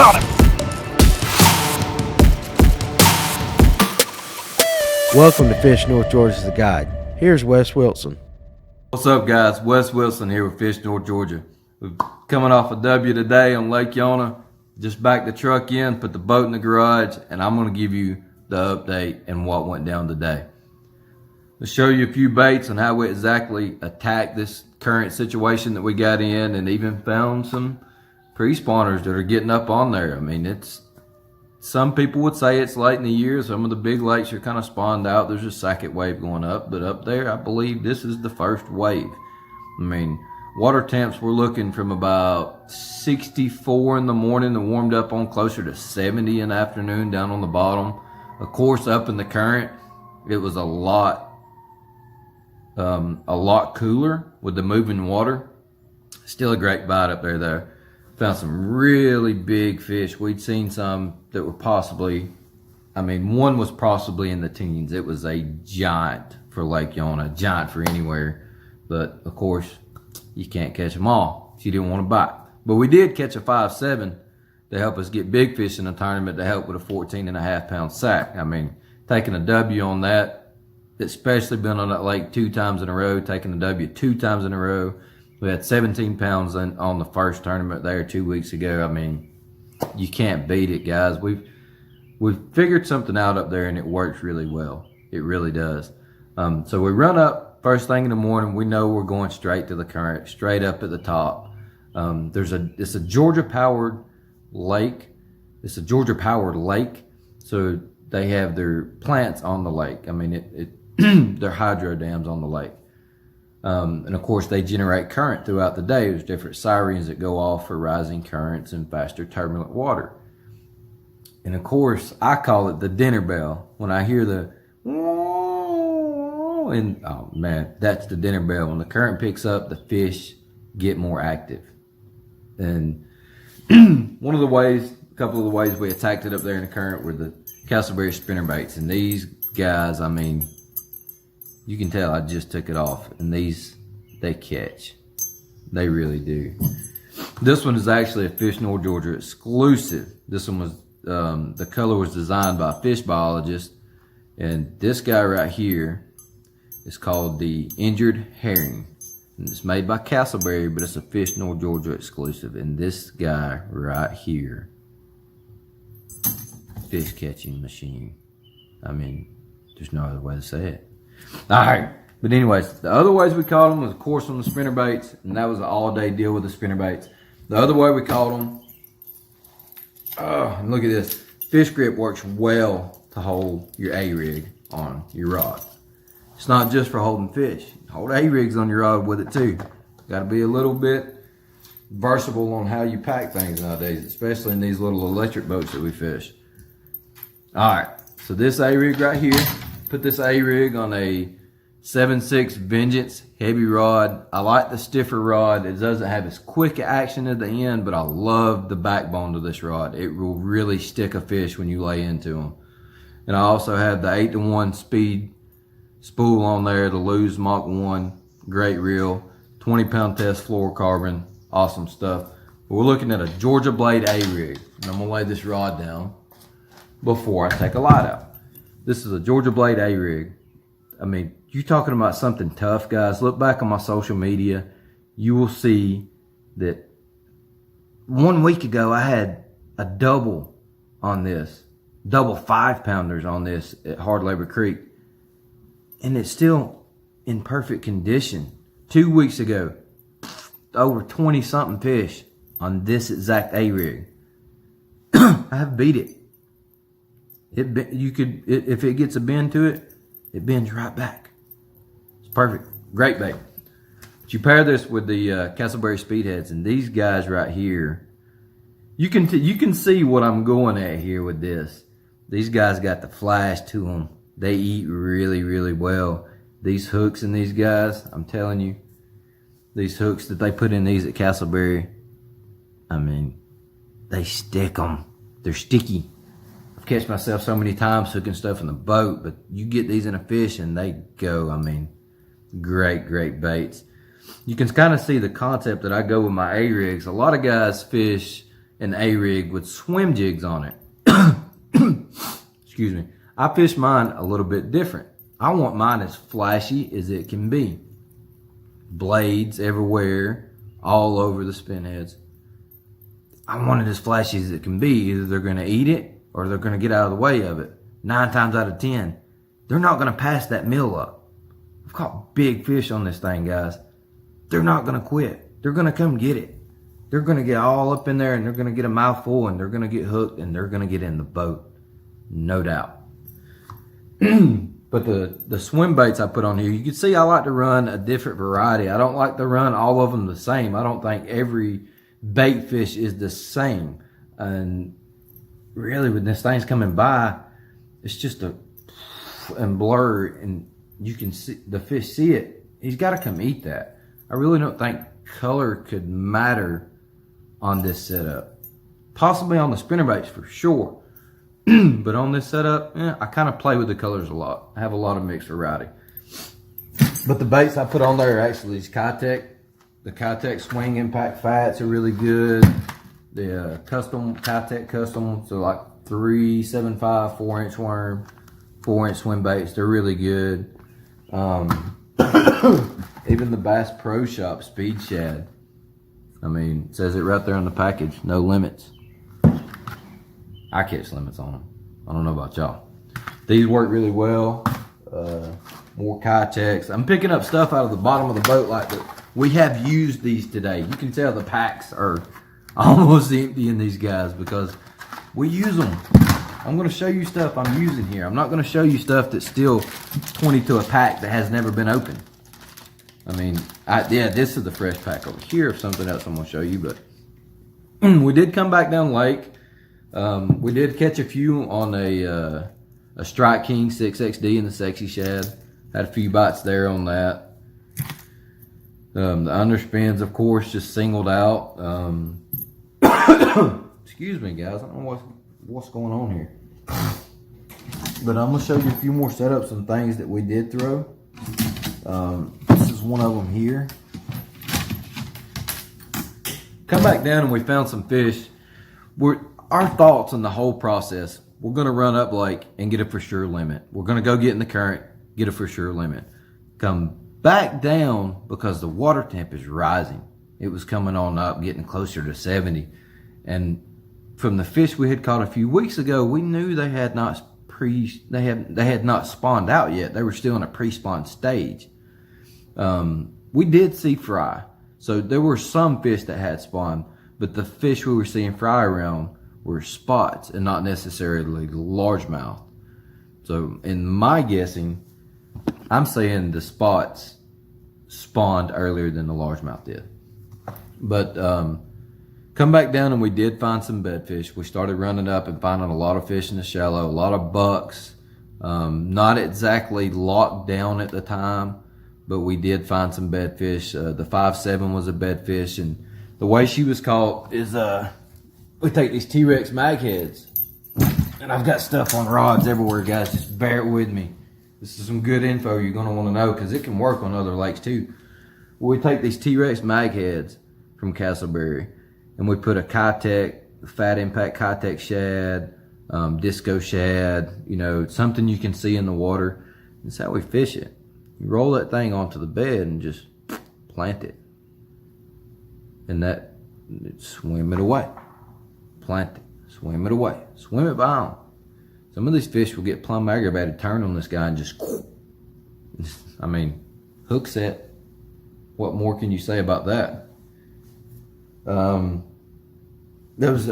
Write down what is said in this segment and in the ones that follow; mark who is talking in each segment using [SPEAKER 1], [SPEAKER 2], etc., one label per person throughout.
[SPEAKER 1] on him!
[SPEAKER 2] Welcome to Fish North Georgia the Guide. Here's Wes Wilson.
[SPEAKER 3] What's up, guys? Wes Wilson here with Fish North Georgia. We're coming off a W today on Lake Yonah. Just backed the truck in, put the boat in the garage, and I'm going to give you the update and what went down today. I'll show you a few baits on how we exactly attacked this current situation that we got in, and even found some pre-spawners that are getting up on there. I mean, some people would say it's late in the year. Some of the big lakes are kind of spawned out. There's a second wave going up, but up there, I believe this is the first wave. I mean, water temps were looking from about 64 in the morning and warmed up on closer to 70 in the afternoon down on the bottom. Of course, up in the current, it was a lot cooler with the moving water. Still a great bite up there though. Found some really big fish. We'd seen some that were possibly, one was possibly in the teens. It was a giant for Lake Yonah, giant for anywhere. But of course, you can't catch them all. She didn't want to bite. But we did catch a 5.7 to help us get big fish in the tournament to help with a 14.5 pound sack. I mean, taking a W on that, especially been on that lake 2 times in a row, taking a W 2 times in a row. We had 17 pounds on the first tournament there 2 weeks ago. I mean, you can't beat it, guys. We've figured something out up there, and it works really well. It really does. So we run up first thing in the morning. We know we're going straight to the current, straight up at the top. It's a Georgia-powered lake. It's a Georgia-powered lake, so they have their plants on the lake. I mean, they're hydro dams on the lake. And of course, they generate current throughout the day. There's different sirens that go off for rising currents and faster turbulent water. And of course, I call it the dinner bell. When I hear the and oh man, that's the dinner bell. When the current picks up, the fish get more active. And a couple of the ways we attacked it up there in the current were the Castleberry spinner baits. And these guys, I mean, you can tell I just took it off, and these, they catch. They really do. This one is actually a Fish North Georgia exclusive. This one was, the color was designed by a fish biologist, and this guy right here is called the Injured Herring. And it's made by Castleberry, but it's a Fish North Georgia exclusive. And this guy right here, fish catching machine. I mean, there's no other way to say it. Alright, but anyways, the other ways we caught them was, of course, on the spinner baits, and that was an all-day deal with the spinner baits. The other way we caught them, and look at this. Fish grip works well to hold your A-rig on your rod. It's not just for holding fish. Hold A-rigs on your rod with it too. Got to be a little bit versatile on how you pack things nowadays, especially in these little electric boats that we fish. Alright, so this A-rig right here, put this A-rig on a 7.6 Vengeance heavy rod. I like the stiffer rod. It doesn't have as quick action at the end, but I love the backbone of this rod. It will really stick a fish when you lay into them. And I also have the 8-to-1 speed spool on there, the Lew's Mach 1. Great reel. 20-pound test fluorocarbon. Awesome stuff. But we're looking at a Georgia Blade A-rig. And I'm going to lay this rod down before I take a light out. This is a Georgia Blade A-rig. I mean, you're talking about something tough, guys. Look back on my social media. You will see that 1 week ago, I had a double on this. Double 5-pounders on this at Hard Labor Creek. And it's still in perfect condition. 2 weeks ago, over 20-something fish on this exact A-rig. I have beat it. If it gets a bend to it, it bends right back. It's perfect. Great bait. But you pair this with the Castleberry Speedheads, and these guys right here, you can see what I'm going at here with this. These guys got the flash to them. They eat really, really well. These hooks in these guys, I'm telling you, these hooks that they put in these at Castleberry, I mean, they stick them. They're sticky. I've catch myself so many times hooking stuff in the boat, but you get these in a fish and they go. I mean, great, great baits. You can kind of see the concept that I go with my A-rigs. A lot of guys fish an A-rig with swim jigs on it. Excuse me. I fish mine a little bit different. I want mine as flashy as it can be. Blades everywhere, all over the spin heads. I want it as flashy as it can be. Either they're going to eat it or they're going to get out of the way of it. 9 times out of 10, they're not going to pass that meal up. I've caught big fish on this thing, guys. They're not going to quit. They're going to come get it. They're going to get all up in there and they're going to get a mouthful and they're going to get hooked and they're going to get in the boat. No doubt. But the swim baits I put on here, you can see I like to run a different variety. I don't like to run all of them the same. I don't think every bait fish is the same. And really, when this thing's coming by, it's just a and blur, and you can see the fish see it. He's got to come eat that. I really don't think color could matter on this setup. Possibly on the spinnerbaits for sure. But on this setup, I kind of play with the colors a lot. I have a lot of mixed variety. But the baits I put on there are actually these Kitech. The Kitech swing impact fats are really good. The custom Kitech custom, so like 375 4-inch worm, 4-inch swim baits. They're really good. Even the Bass Pro Shop Speed Shad. I mean, it says it right there on the package. No limits. I catch limits on them. I don't know about y'all. These work really well. More Kitechs. I'm picking up stuff out of the bottom of the boat like that. We have used these today. You can tell the packs are almost empty in these guys because we use them. I'm going to show you stuff I'm using here. I'm not going to show you stuff that's still 20 to a pack that has never been opened. I mean, yeah, this is the fresh pack over here of something else I'm going to show you. But we did come back down lake. We did catch a few on a Strike King 6XD in the Sexy Shad. Had a few bites there on that. The underspins, of course, just singled out. Excuse me, guys. I don't know what's going on here. But I'm going to show you a few more setups and things that we did throw. This is one of them here. Come back down and we found some fish. Our thoughts on the whole process, we're going to run up lake and get a for sure limit. We're going to go get in the current, get a for sure limit. Come back down because the water temp is rising. It was coming on up, getting closer to 70. And from the fish we had caught a few weeks ago, we knew they had not spawned out yet. They were still in a pre-spawn stage. We did see fry. So there were some fish that had spawned, but the fish we were seeing fry around were spots and not necessarily largemouth. So in my guessing, I'm saying the spots spawned earlier than the largemouth did. But come back down and we did find some bedfish. We started running up and finding a lot of fish in the shallow, a lot of bucks. Not exactly locked down at the time, but we did find some bedfish. The 5.7 was a bedfish, and the way she was caught is we take these T-Rex mag heads, and I've got stuff on rods everywhere, guys. Just bear it with me. This is some good info you're going to want to know because it can work on other lakes too. We take these T-Rex mag heads from Castleberry, and we put a Kitech, fat impact Kitech shad, disco shad, you know, something you can see in the water. That's how we fish it. You roll that thing onto the bed and just plant it. And swim it away. Plant it, swim it away, swim it by them. Some of these fish will get plumb aggravated, turn on this guy and just, I mean, hook set. What more can you say about that? That was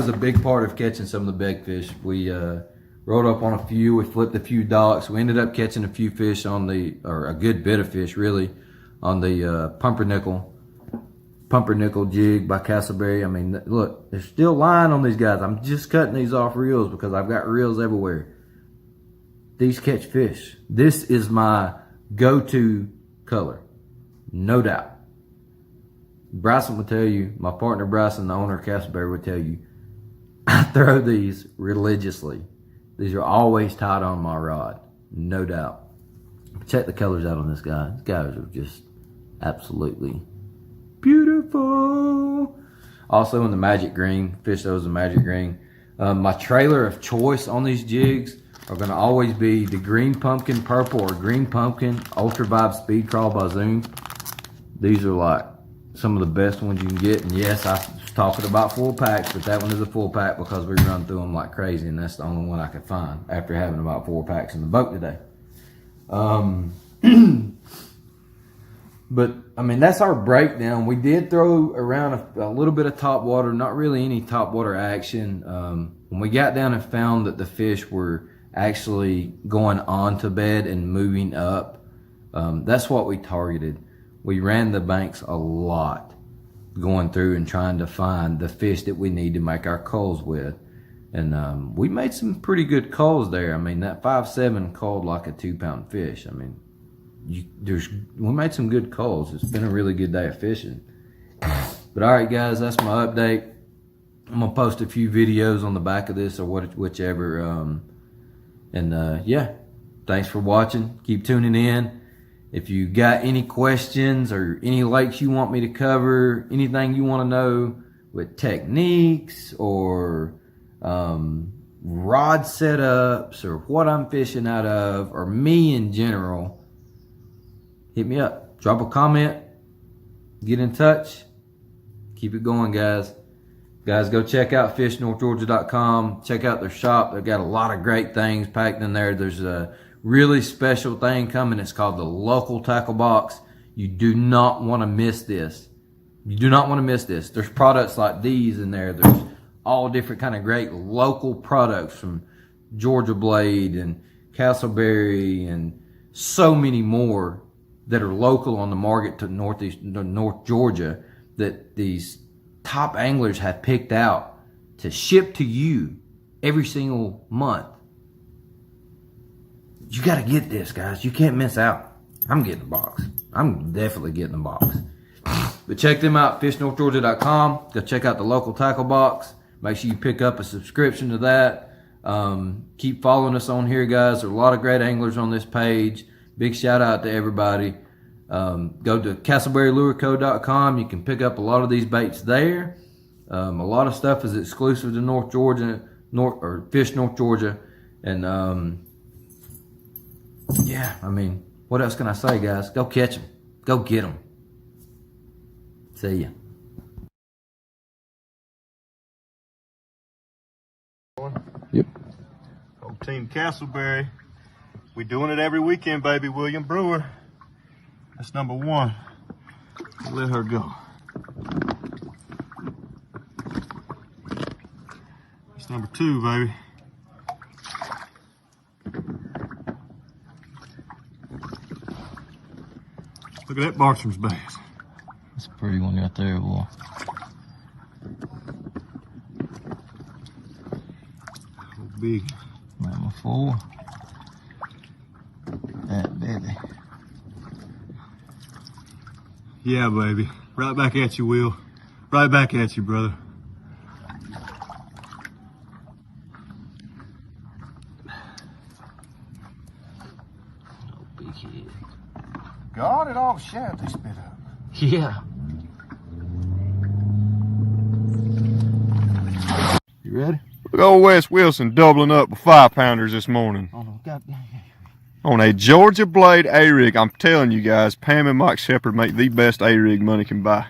[SPEAKER 3] a big part of catching some of the big fish. We rode up on a few, we flipped a few docks. We ended up catching a few fish or a good bit of fish really, on the pumpernickel jig by Castleberry. I mean, look, there's still line on these guys. I'm just cutting these off reels because I've got reels everywhere. These catch fish. This is my go-to color, no doubt. Bryson will tell you, my partner Bryson, the owner of Castleberry, would tell you, I throw these religiously. These are always tied on my rod, no doubt. Check the colors out on this guy. These guys are just absolutely beautiful. Also in the magic green, fish those in magic green. My trailer of choice on these jigs are going to always be the green pumpkin purple or green pumpkin ultra vibe speed crawl by Zoom. These are like some of the best ones you can get. And yes, I was talking about full packs, but that one is a full pack because we run through them like crazy, and that's the only one I could find after having about 4 packs in the boat today. But I mean, that's our breakdown. We did throw around a little bit of top water, not really any top water action. When we got down and found that the fish were actually going onto bed and moving up, that's what we targeted. We ran the banks a lot, going through and trying to find the fish that we need to make our culls with. And we made some pretty good culls there. I mean, that 5.7 culled like a 2-pound fish. I mean, we made some good culls. It's been a really good day of fishing. But all right, guys, that's my update. I'm gonna post a few videos on the back of this or whichever. Yeah, thanks for watching. Keep tuning in. If you got any questions or any lakes you want me to cover, anything you want to know with techniques or rod setups or what I'm fishing out of or me in general, hit me up. Drop a comment. Get in touch. Keep it going, guys. Guys, go check out fishnorthgeorgia.com. Check out their shop. They've got a lot of great things packed in there. There's a really special thing coming. It's called the local tackle box. You do not want to miss this. You do not want to miss this. There's products like these in there. There's all different kind of great local products from Georgia Blade and Castleberry and so many more that are local on the market to North Georgia that these top anglers have picked out to ship to you every single month. You got to get this, guys. You can't miss out. I'm getting the box. I'm definitely getting the box. But check them out, fishnorthgeorgia.com. Go check out the local tackle box. Make sure you pick up a subscription to that. Keep following us on here, guys. There are a lot of great anglers on this page. Big shout out to everybody. Go to castleberrylureco.com. You can pick up a lot of these baits there. A lot of stuff is exclusive to North Georgia, Fish North Georgia. And yeah, I mean, what else can I say, guys? Go catch them. Go get them. See ya.
[SPEAKER 1] Yep.
[SPEAKER 4] Old Team Castleberry. We doing it every weekend, baby. William Brewer. That's number 1. Let her go. That's number 2, baby. Look at that Bartram's bass.
[SPEAKER 1] That's a pretty one right there, boy.
[SPEAKER 4] Oh, big.
[SPEAKER 1] Number 4. That baby.
[SPEAKER 4] Yeah, baby. Right back at you, Will. Right back at you, brother.
[SPEAKER 1] Oh, big head.
[SPEAKER 4] God, it all shad they spit up.
[SPEAKER 1] Yeah. You ready?
[SPEAKER 4] Look at old Wes Wilson doubling up with 5-pounders this morning.
[SPEAKER 1] Oh, no. God damn.
[SPEAKER 4] On a Georgia Blade A-rig. I'm telling you guys, Pam and Mike Shepard make the best A-rig money can buy.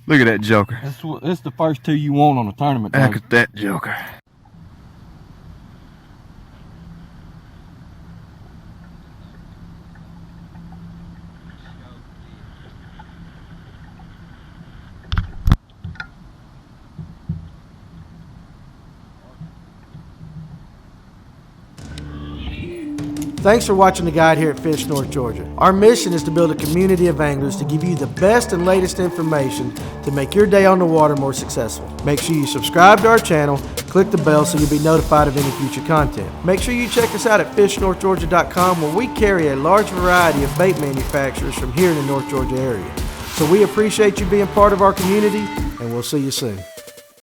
[SPEAKER 4] Look at that joker.
[SPEAKER 1] That's the first 2 you want on a tournament.
[SPEAKER 4] Look at that joker.
[SPEAKER 2] Thanks for watching the guide here at Fish North Georgia. Our mission is to build a community of anglers to give you the best and latest information to make your day on the water more successful. Make sure you subscribe to our channel, click the bell so you'll be notified of any future content. Make sure you check us out at fishnorthgeorgia.com where we carry a large variety of bait manufacturers from here in the North Georgia area. So we appreciate you being part of our community, and we'll see you soon.